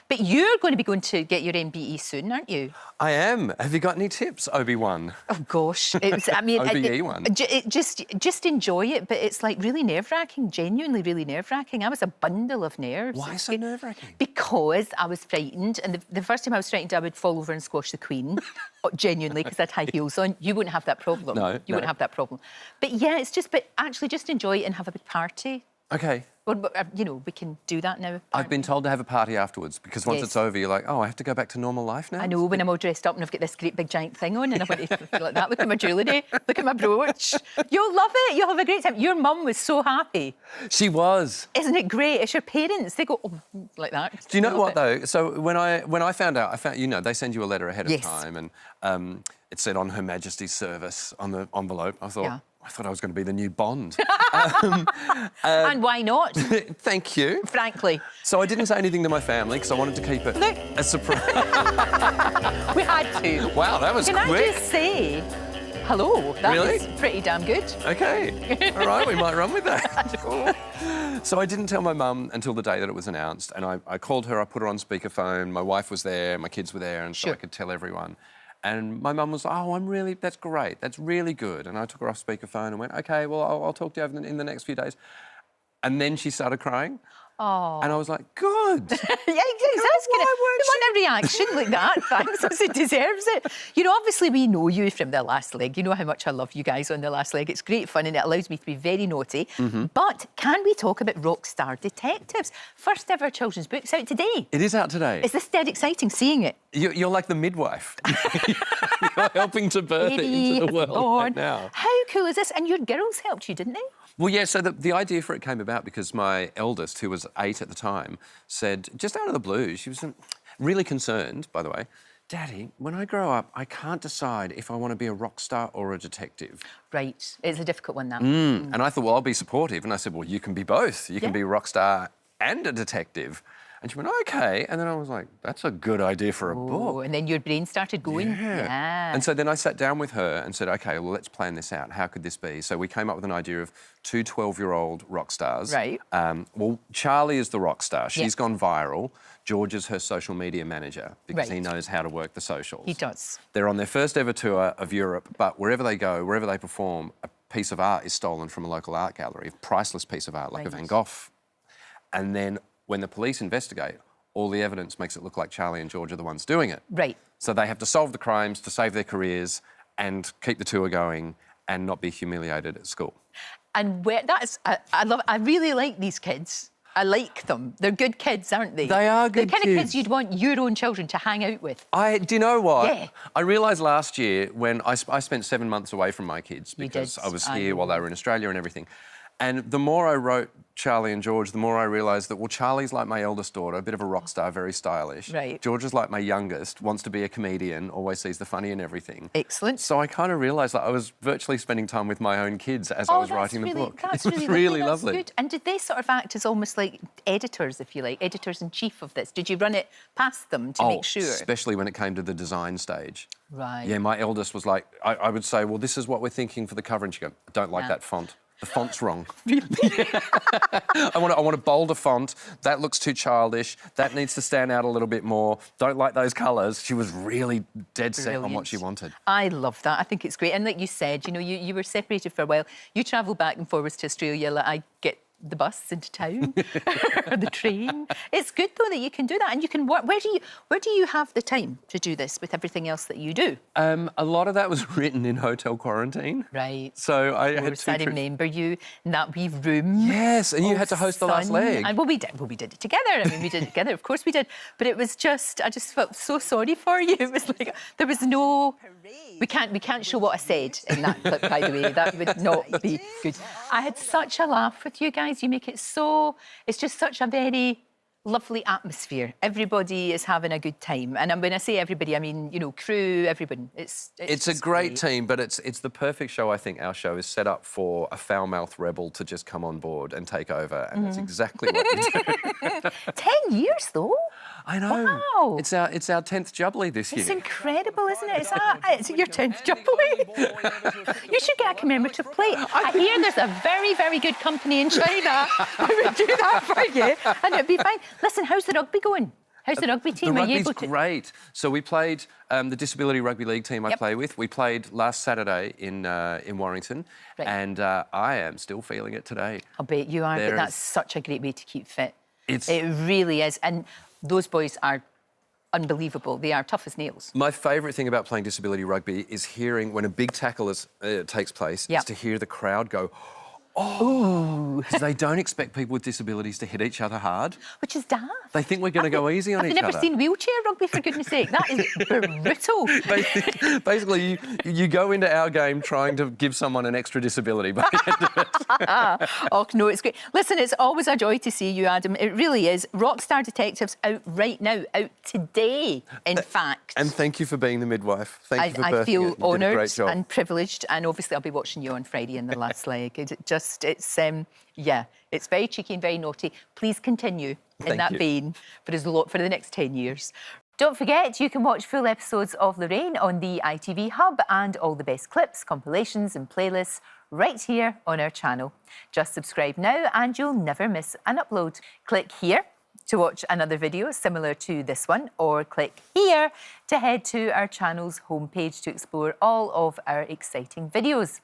But you're going to be going to get your MBE soon, aren't you? I am. Have you got any tips, Obi-Wan? Oh gosh, I mean, OBE1. Just enjoy it, but it's like really nerve-wracking, genuinely really nerve-wracking. I was a bundle of nerves. Why so nerve-wracking? Because I was frightened, and the first time I was frightened, I would fall over and squash the Queen, genuinely, because I had high heels on. You wouldn't have that problem. No, you wouldn't have that problem. But yeah, but actually just enjoy it and have a big party. Okay. Well, you know, we can do that now. I've been told to have a party afterwards because once it's over, you're like, oh, I have to go back to normal life now? I know, when I'm all dressed up and I've got this great big giant thing on and I want to feel like that. Look at my jewellery, look at my brooch. You'll love it, you'll have a great time. Your mum was so happy. She was. Isn't it great? It's your parents, they go, oh, like that. Do you know what, though? So when I found out, you know, they send you a letter ahead of time and it said on Her Majesty's service on the envelope. I thought, I thought I was going to be the new Bond. And why not? Thank you. Frankly. So I didn't say anything to my family because I wanted to keep it a surprise. We had to. Wow, that was quick. Can I just say, hello? That Really? was pretty damn good. OK. All right, we might run with that. So I didn't tell my mum until the day that it was announced. And I called her, I put her on speakerphone. My wife was there, my kids were there, and so I could tell everyone. And my mum was like, oh, that's great, that's really good. And I took her off speakerphone and went, OK, well, I'll talk to you in the next few days. And then she started crying. Oh. And I was like, good. Yeah, exactly. You want a reaction like that, thanks, as it deserves it. You know, obviously we know you from The Last Leg. You know how much I love you guys on The Last Leg. It's great fun and it allows me to be very naughty. But can we talk about Rockstar Detectives? First ever children's book. It's out today. It is out today. Is this dead exciting, seeing it? You're like the midwife. You're helping to birth it into the world right now. How cool is this? And your girls helped you, didn't they? Well, yeah, so the idea for it came about because my eldest, who was 8 at the time, said, just out of the blue, she was really concerned, by the way, Daddy, when I grow up, I can't decide if I want to be a rock star or a detective. Right. It's a difficult one, that. And I thought, well, I'll be supportive. And I said, well, you can be both. You can be a rock star and a detective. And she went, OK. And then I was like, that's a good idea for a book. And then your brain started going. Yeah. And so then I sat down with her and said, OK, well, let's plan this out. How could this be? So we came up with an idea of 2 12-year-old rock stars. Right. Well, Charlie is the rock star. She's gone viral. George is her social media manager because he knows how to work the socials. He does. They're on their first ever tour of Europe, but wherever they go, wherever they perform, a piece of art is stolen from a local art gallery, a priceless piece of art, like a Van Gogh. And then when the police investigate, all the evidence makes it look like Charlie and George are the ones doing it. Right. So they have to solve the crimes to save their careers and keep the tour going and not be humiliated at school. And I really like these kids. I like them. They're good kids, aren't they? They are good kids. The kind of kids you'd want your own children to hang out with. Do you know what? Yeah. I realised last year when I spent 7 months away from my kids because I was here while they were in Australia and everything. And the more I wrote Charlie and George, the more I realised that, well, Charlie's like my eldest daughter, a bit of a rock star, very stylish. Right. George is like my youngest, wants to be a comedian, always sees the funny in everything. Excellent. So I kind of realised that I was virtually spending time with my own kids as I was writing the book. That's it was really lovely. Good. And did they sort of act as almost like editors, if you like, editors-in-chief of this? Did you run it past them to make sure? Especially when it came to the design stage. Right. Yeah, my eldest was like, I would say, well, this is what we're thinking for the cover, and she'd go, I don't like that font. The font's wrong. Really? I want a bolder font. That looks too childish. That needs to stand out a little bit more. Don't like those colours. She was really dead set on what she wanted. I love that. I think it's great. And like you said, you know, you were separated for a while. You travel back and forwards to Australia. Like, I get the bus into town or the train. It's good though that you can do that, and you can work. Where do you have the time to do this with everything else that you do? A lot of that was written in hotel quarantine. Right. So I had to remember you in that wee room. Yes, and you had to host The Last Leg. And we did it together. I mean, we did it together. Of course we did. But it was just, I just felt so sorry for you. It was like there was no. We can't show what I said in that clip, by the way. That would not be good. I had such a laugh with you guys. You make it so... It's just such a very lovely atmosphere. Everybody is having a good time. And when I say everybody, I mean, you know, crew, everyone. It's a great team, but it's the perfect show, I think. Our show is set up for a foul-mouthed rebel to just come on board and take over, and that's exactly what you do. 10 years, though? I know. Wow. It's our 10th Jubilee this year. It's incredible, isn't it? It's your 10th Jubilee. You should get a commemorative plate. I hear there's a very, very good company in China who would do that for you, and it'd be fine. Listen, how's the rugby going? How's the rugby team? The Are you rugby's able to... great. So we played the Disability Rugby League team I play with. We played last Saturday in Warrington, and I am still feeling it today. I'll bet you are, but that's such a great way to keep fit. It really is. And those boys are unbelievable. They are tough as nails. My favourite thing about playing disability rugby is hearing, when a big tackle takes place, is to hear the crowd go, oh, because they don't expect people with disabilities to hit each other hard. Which is daft. They think we're going to go easy on each other. I've never seen wheelchair rugby, for goodness sake. That is brutal. Basically, you go into our game trying to give someone an extra disability by the end of it. Oh, no, it's great. Listen, it's always a joy to see you, Adam. It really is. Rockstar Detective's out right now, out today, in fact. And thank you for being the midwife. Thank you for birthing it. I feel honoured and and privileged, and obviously I'll be watching you on Friday in the last leg. It's very cheeky and very naughty. Please continue in that vein for the next 10 years. Don't forget, you can watch full episodes of Lorraine on the ITV Hub and all the best clips, compilations and playlists right here on our channel. Just subscribe now and you'll never miss an upload. Click here to watch another video similar to this one, or click here to head to our channel's homepage to explore all of our exciting videos.